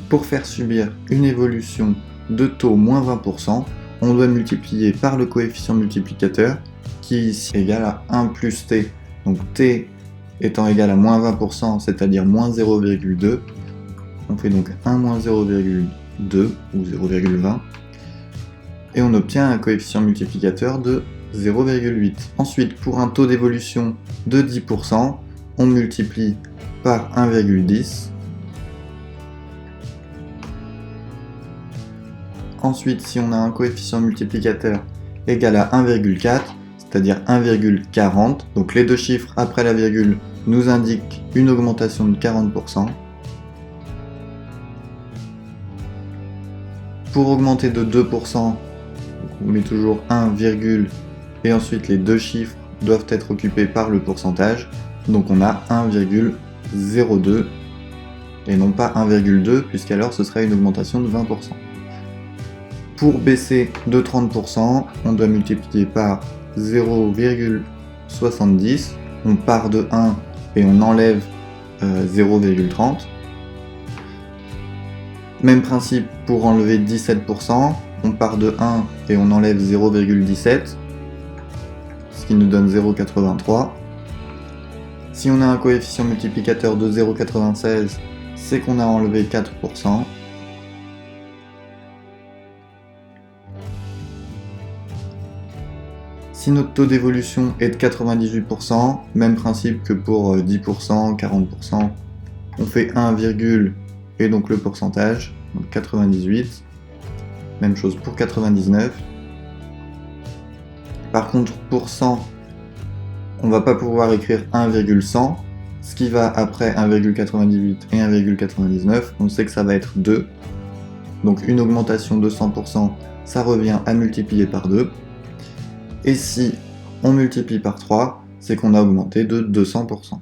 Pour faire subir une évolution de taux moins 20%, on doit multiplier par le coefficient multiplicateur qui est ici égal à 1 plus t. Donc t étant égal à moins 20%, c'est-à-dire moins 0,2, on fait donc 1 moins 0,2 ou 0,20 et on obtient un coefficient multiplicateur de 0,8. Ensuite, pour un taux d'évolution de 10%, on multiplie par 1,10. Ensuite, si on a un coefficient multiplicateur égal à 1,4, c'est-à-dire 1,40, donc les deux chiffres après la virgule nous indiquent une augmentation de 40%. Pour augmenter de 2%, on met toujours 1, et ensuite les deux chiffres doivent être occupés par le pourcentage, donc on a 1,02 et non pas 1,2 puisqu'alors ce serait une augmentation de 20%. Pour baisser de 30%, on doit multiplier par 0,70, on part de 1 et on enlève 0,30. Même principe pour enlever 17%, on part de 1 et on enlève 0,17, ce qui nous donne 0,83. Si on a un coefficient multiplicateur de 0,96, c'est qu'on a enlevé 4%. Si notre taux d'évolution est de 98%, même principe que pour 10%, 40%, on fait 1, et donc le pourcentage, donc 98. Même chose pour 99. Par contre, pour 100, on va pas pouvoir écrire 1,100. Ce qui va après 1,98 et 1,99, on sait que ça va être 2. Donc une augmentation de 100%, ça revient à multiplier par 2. Et si on multiplie par 3, c'est qu'on a augmenté de 200%.